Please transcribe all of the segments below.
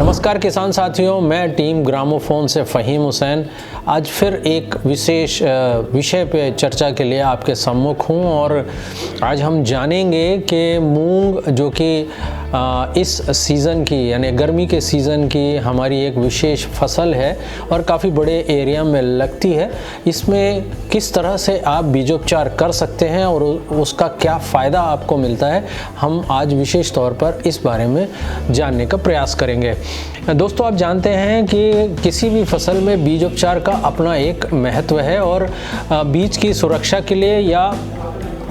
नमस्कार किसान साथियों, मैं टीम ग्रामोफोन से फ़हीम हुसैन आज फिर एक विशेष विषय पे चर्चा के लिए आपके सम्मुख हूँ। और आज हम जानेंगे कि मूंग जो कि इस सीज़न की यानी गर्मी के सीज़न की हमारी एक विशेष फसल है और काफ़ी बड़े एरिया में लगती है, इसमें किस तरह से आप बीजोपचार कर सकते हैं और उसका क्या फ़ायदा आपको मिलता है, हम आज विशेष तौर पर इस बारे में जानने का प्रयास करेंगे। दोस्तों, आप जानते हैं कि किसी भी फसल में बीजोपचार का अपना एक महत्व है और बीज की सुरक्षा के लिए या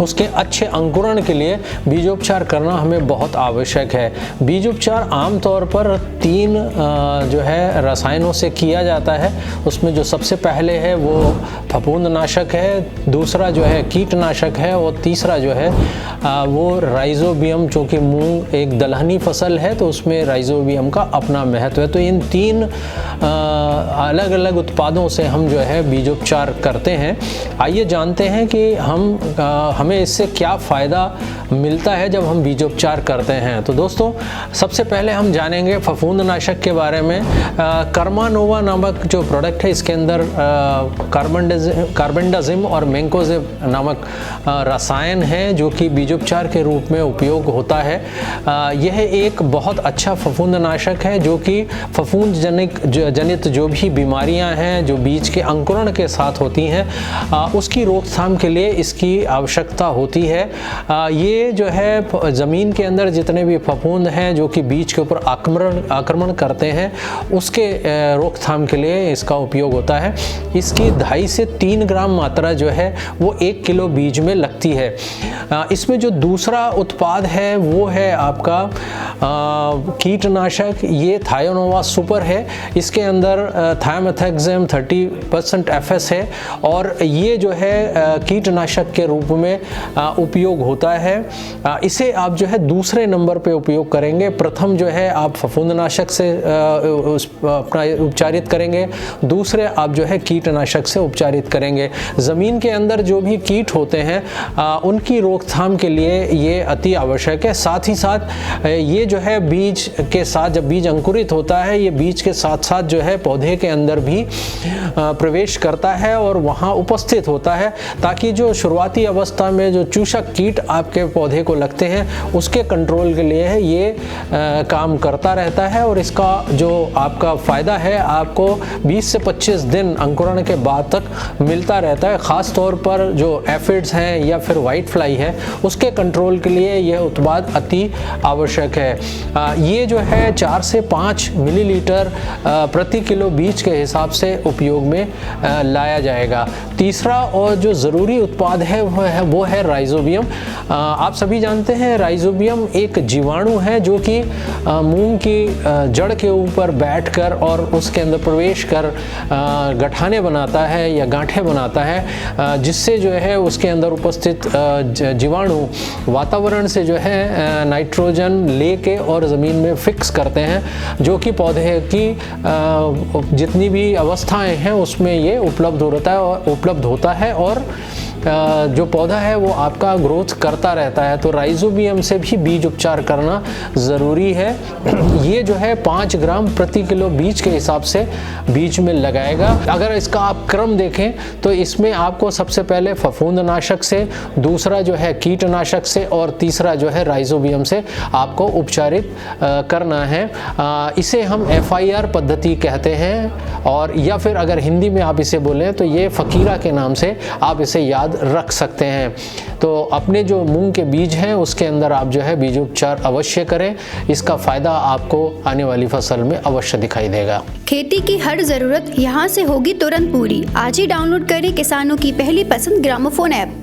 उसके अच्छे अंकुरण के लिए बीजोपचार करना हमें बहुत आवश्यक है। बीजोपचार आमतौर पर 3 जो है रसायनों से किया जाता है। उसमें जो सबसे पहले है वो फफूंदनाशक है, दूसरा जो है कीटनाशक है और तीसरा जो है वो राइजोबियम, चूँकि मूंग एक दलहनी फसल है तो उसमें राइजोबियम का अपना महत्व है। तो इन 3 अलग अलग उत्पादों से हम जो है बीजोपचार करते हैं। आइए जानते हैं कि हमें इससे क्या फ़ायदा मिलता है जब हम बीजोपचार करते हैं। तो दोस्तों, सबसे पहले हम जानेंगे फफूंदनाशक के बारे में। कर्मानोवा नामक जो प्रोडक्ट है, इसके अंदर कार्बेंडाजिम और मैंकोजेब नामक रसायन है जो कि बीजोपचार के रूप में उपयोग होता है। यह एक बहुत अच्छा फफूंदनाशक है जो कि फफूंद जनित जो भी बीमारियां हैं जो बीज के अंकुरण के साथ होती हैं उसकी रोकथाम के लिए इसकी आवश्यकता होती है। ये जो है ज़मीन के अंदर जितने भी फफूंद हैं जो कि बीज के ऊपर आक्रमण करते हैं उसके रोकथाम के लिए इसका उपयोग होता है। इसकी 2.5 से 3 ग्राम मात्रा जो है वो 1 किलो बीज में लगती है। इसमें जो दूसरा उत्पाद है वो है आपका कीटनाशक। ये थायोनोवा सुपर है। इसके अंदर थायोमेथाक्साम 30% FS है और ये जो है कीटनाशक के रूप में उपयोग होता है। इसे आप जो है दूसरे नंबर पे उपयोग करेंगे। प्रथम जो है आप फफूंदनाशक से अपना उपचारित करेंगे, दूसरे आप जो है कीटनाशक से उपचारित करेंगे। ज़मीन के अंदर जो भी कीट होते हैं उनकी रोकथाम के लिए ये अति आवश्यक है। साथ ही साथ ये जो है बीज के साथ, जब बीज अंकुरित होता है, ये बीज के साथ साथ जो है पौधे के अंदर भी प्रवेश करता है और वहाँ उपस्थित होता है, ताकि जो शुरुआती अवस्था में जो चूषक कीट आपके पौधे को लगते हैं उसके कंट्रोल के लिए ये काम करता रहता है। और इसका जो आपका फ़ायदा है आपको 20 से 25 दिन अंकुरण के बाद तक मिलता रहता है। ख़ास तौर पर जो एफिड्स हैं या फिर वाइट फ्लाई है उसके कंट्रोल के लिए यह उत्पाद अति आवश्यक है। ये जो है 4 से 5 मिलीलीटर प्रति किलो बीज के हिसाब से उपयोग में लाया जाएगा। तीसरा और जो ज़रूरी उत्पाद है वो है राइजोबियम। आप सभी जानते हैं राइजोबियम एक जीवाणु है जो कि मूंग की जड़ के ऊपर बैठकर और उसके अंदर प्रवेश कर गठाने बनाता है या गांठें बनाता है, जिससे जो है उसके अंदर उपस्थित जीवाणु वातावरण से जो है नाइट्रोजन लेके और ज़मीन में फिक्स करते हैं, जो कि पौधे की जितनी भी अवस्थाएं हैं उसमें ये उपलब्ध होता है और जो पौधा है वो आपका ग्रोथ करता रहता है। तो राइजोबियम से भी बीज उपचार करना ज़रूरी है। ये जो है 5 ग्राम प्रति किलो बीज के हिसाब से बीज में लगाएगा। अगर इसका आप क्रम देखें तो इसमें आपको सबसे पहले फफूंदनाशक से, दूसरा जो है कीटनाशक से और तीसरा जो है राइजोबियम से आपको उपचारित करना है। इसे हम FIR पद्धति कहते हैं और या फिर अगर हिंदी में आप इसे बोलें तो ये फ़कीरा के नाम से आप इसे याद रख सकते हैं। तो अपने जो मूंग के बीज हैं उसके अंदर आप जो है बीजोपचार अवश्य करें। इसका फ़ायदा आपको आने वाली फसल में अवश्य दिखाई देगा। खेती की हर ज़रूरत यहाँ से होगी तुरंत पूरी। आज ही डाउनलोड करें किसानों की पहली पसंद ग्रामोफोन ऐप।